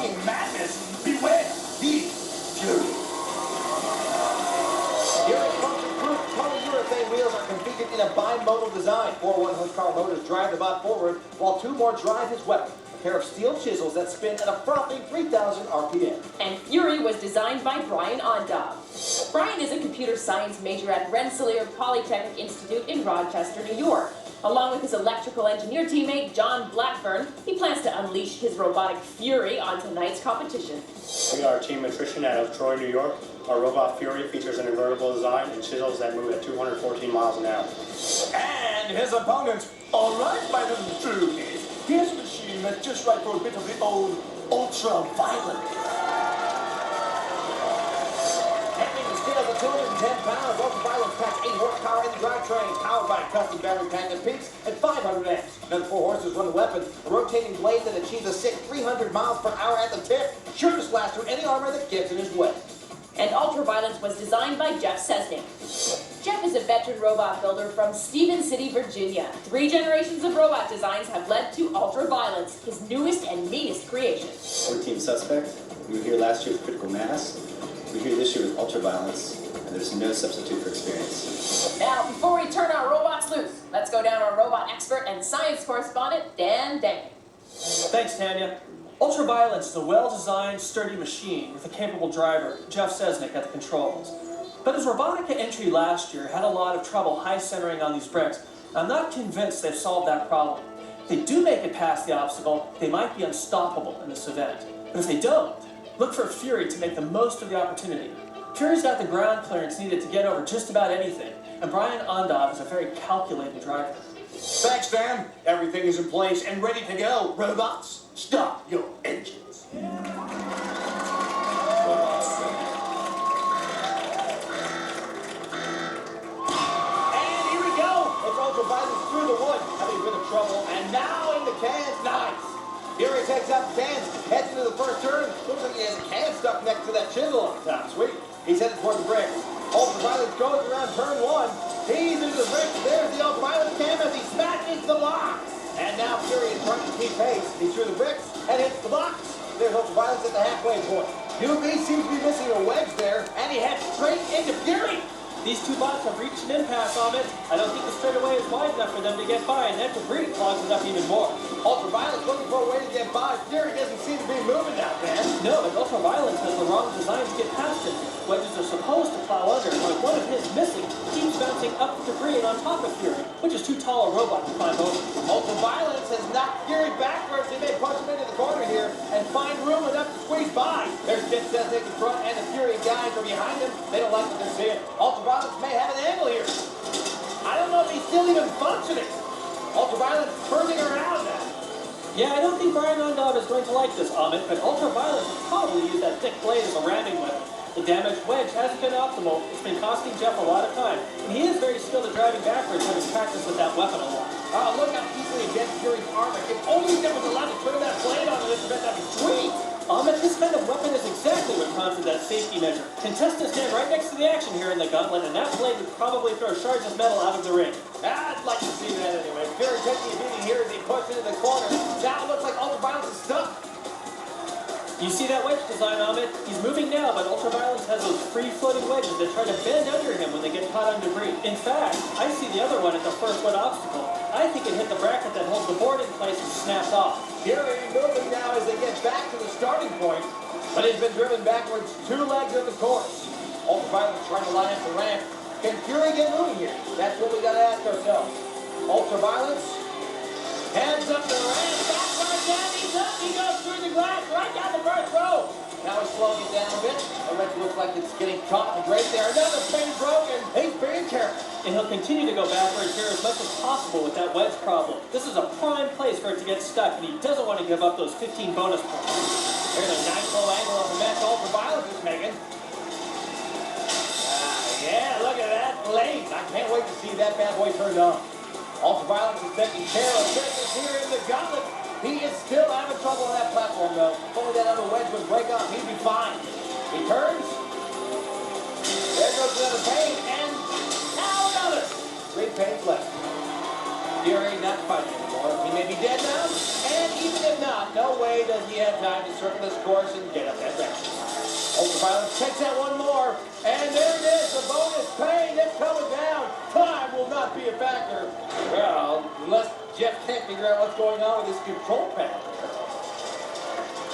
talking madness. Beware the Fury. Fury's function-proof polyurethane wheels are configured in a bimodal design. 4 1-horsepower motors drive the bot forward, while 2 more drive his weapon. A pair of steel chisels that spin at a frothy 3,000 RPM. And Fury was designed by Brian Ondob. Brian is a computer science major at Rensselaer Polytechnic Institute in Rochester, New York. Along with his electrical engineer teammate, John Blackburn, he plans to unleash his robotic Fury on tonight's competition. We are Team Attrition out of Troy, New York. Our robot Fury features an invertible design and chisels that move at 214 miles an hour. And his opponent, alright, my little troopies. Here's a machine that's just right for a bit of the old ultra-violent. Handling the scale of 210 pounds, ultraviolet packs 8 horsepower in the drivetrain, powered by a custom battery pack that peaks at 500 amps. Another 4 horses run the weapon, a rotating blade that achieves a sick 300 miles per hour at the tip, sure to slash through any armor that gets in his way. And Ultraviolence was designed by Jeff Sesnick. Jeff is a veteran robot builder from Stephen City, Virginia. 3 generations of robot designs have led to Ultraviolence, his newest and meanest creation. We're Team Suspect. We were here last year with Critical Mass. We're here this year with Ultraviolence, and there's no substitute for experience. Now, before we turn our robots loose, let's go down to our robot expert and science correspondent, Dan Dank. Thanks, Tanya. Ultraviolence is a well-designed, sturdy machine with a capable driver, Jeff Sesnick, at the controls. But his Robotica entry last year had a lot of trouble high-centering on these bricks. I'm not convinced they've solved that problem. If they do make it past the obstacle, they might be unstoppable in this event. But if they don't, look for Fury to make the most of the opportunity. Fury's got the ground clearance needed to get over just about anything, and Brian Ondob is a very calculating driver. Thanks, Dan. Everything is in place and ready to go. Robots, start your engines. And here we go! It's Ultraviolence through the wood, having a bit of trouble, and now in the cans. Nice! Fury takes out the cans, heads into the first turn. Looks like he has a can stuck next to that chisel on top. Sweet. He's headed toward the bricks. Ultraviolence goes around turn 1. He's into the bricks. There's the Ultraviolence cam as he smashes the blocks. And now Fury is trying to keep pace. He's through the bricks and hits the blocks. There's Ultraviolence at the halfway point. UV seems to be missing a wedge there, and he heads straight into Fury. These 2 bots have reached an impasse on it. I don't think the straightaway is wide enough for them to get by, and that debris clogs it up even more. Ultraviolence looking for a way to get by. Fury doesn't seem to be moving out there. No, but Ultraviolence has the wrong design to get past it. Wedges are supposed to plow under, but if one of his missing, keeps bouncing up the debris and on top of Fury, which is too tall a robot to climb over. Ultraviolence has knocked Fury backwards. He may punch him into the corner here and find room enough to squeeze by. There's Jeff Sesnick in front, and the Fury guys are behind him. They don't like what they're seeing. Ultraviolence may have an angle here. I don't know if he's still even functioning. Ultraviolence is turning around now. Yeah, I don't think Brian Ondob is going to like this, Amit, but Ultraviolence will probably use that thick blade as a ramming weapon. The damaged wedge hasn't been optimal. It's been costing Jeff a lot of time. And he is very skilled at driving backwards, having practiced with that weapon a lot. Oh, look how easily against Fury's armor. If only there was allowed to turn that blade on in this event, that'd be sweet. Amit, this kind of weapon is exactly what prompted that safety measure. Contestants stand right next to the action here in the Gauntlet, and that blade would probably throw shards of metal out of the ring. I'd like to see that anyway. Fury taking a beating here as he pushes into the corner. Now it looks like Ultraviolence is stuck. You see that wedge design, Amit? He's moving now, but Ultraviolence has those free-floating wedges that try to bend under him when they get caught on debris. In fact, I see the other one at the first wood obstacle. I think it hit the bracket that holds the board in place and snapped off. Fury moving now as they get back to the starting point, but he's been driven backwards 2 legs of the course. Ultraviolence trying to line up the ramp. Can Fury get moving here? That's what we got to ask ourselves. Ultraviolence heads up the ramp, backward down, he's up, he goes through the glass, right down the first row. Now he's slowing it down a bit. The red looks like it's getting caught right there. Another pane broken. He's being careful. And he'll continue to go backwards here as much as possible with that wedge problem. This is a prime place for it to get stuck, and he doesn't want to give up those 15 bonus points. Here's a nice low angle of the match Ultraviolence is making. Yeah, look at that blade. I can't wait to see that bad boy turned on. Ultraviolence is taking care of business here in the Gauntlet. He is still having trouble on that platform, though. If only that other wedge would break off, he'd be fine. He turns. There goes another pane, and now another. 3 panes left. Fury not fighting anymore. Or he may be dead now. And even if not, no way does he have time to circle this course and get up that ramp. Ultraviolet takes out one more. And there it is, the bonus pain. It's coming down. Time will not be a factor. Well, unless Jeff can't figure out what's going on with his control panel.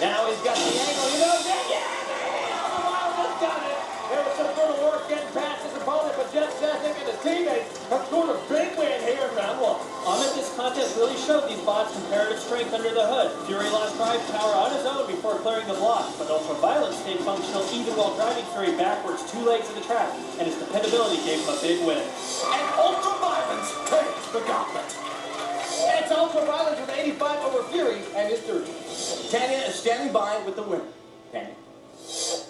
Now he's got the angle. He knows it. Yeah! Ultraviolet has done it. There was some good work getting past his opponent, but Jeff Sesnick and his teammates have scored a big win here in round one. This contest really showed these bots' comparative strength under the hood. Fury lost drive power on his own before clearing the block, but Ultraviolet stayed functional even while driving Fury backwards 2 legs of the track, and his dependability gave him a big win. And Ultraviolet takes the Gauntlet. And it's Ultraviolet with 85 over Fury and his 30. Tanya is standing by with the win. Tanya.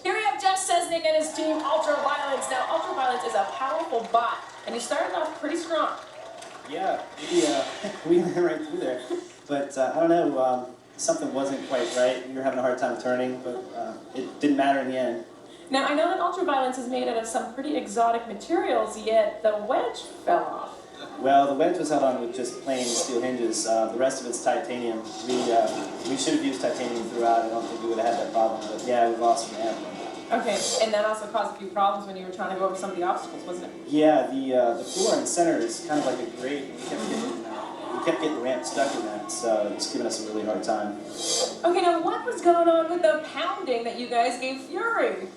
Here we have Jeff Sesnick and his team, Ultraviolence. Now, Ultraviolence is a powerful bot, and you started off pretty strong. Yeah, we went right through there. But I don't know, something wasn't quite right. We were having a hard time turning, but it didn't matter in the end. Now, I know that Ultraviolence is made out of some pretty exotic materials, yet the wedge fell off. Well, the wedge was held on with just plain steel hinges. The rest of it's titanium. We should have used titanium throughout. I don't think we would have had that problem. But yeah, we lost some amp. Okay, and that also caused a few problems when you were trying to go over some of the obstacles, wasn't it? Yeah, the floor in the center is kind of like a grate. We kept getting the ramp stuck in that, so it's giving us a really hard time. Okay, now what was going on with the pounding that you guys gave Fury?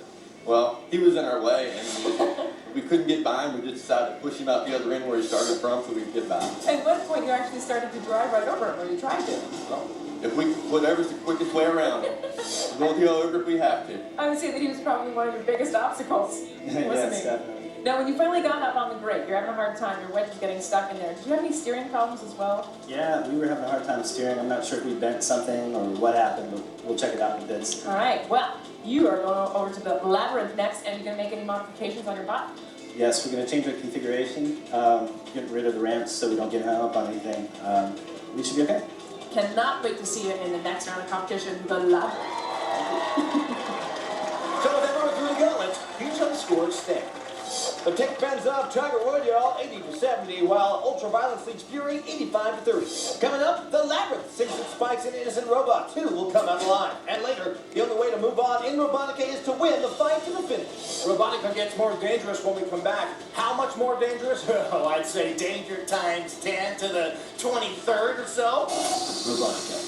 Well, he was in our way, and we couldn't get by him. We just decided to push him out the other end where he started from so we could get by. At what point you actually started to drive right over him, or you tried to? Well, if we whatever's the quickest way around, we're going to go over if we have to. I would say that he was probably one of your biggest obstacles, wasn't Yes, he? definitely. Now, when you finally got up on the grate, you're having a hard time, your wedge is getting stuck in there. Did you have any steering problems as well? Yeah, we were having a hard time steering. I'm not sure if we bent something or what happened, but we'll check it out in bits. All right, well, you are going over to the labyrinth next, and you're going to make any modifications on your bot? Yes, we're going to change our configuration, get rid of the ramps so we don't get hung up on anything. We should be okay. Cannot wait to see you in the next round of competition, the labyrinth. So with everyone through the gauntlet, here's how the scores stand. The tick fends up Tiger Wood, y'all, 80-70, while Ultraviolet leads Fury 85-30. Coming up, the Labyrinth sinks its spikes in Innocent Robots, who will come out alive. And later, the only way to move on in Robotica is to win the fight to the finish. Robotica gets more dangerous when we come back. How much more dangerous? Oh, I'd say danger times 10 to the 23rd or so. Robotica.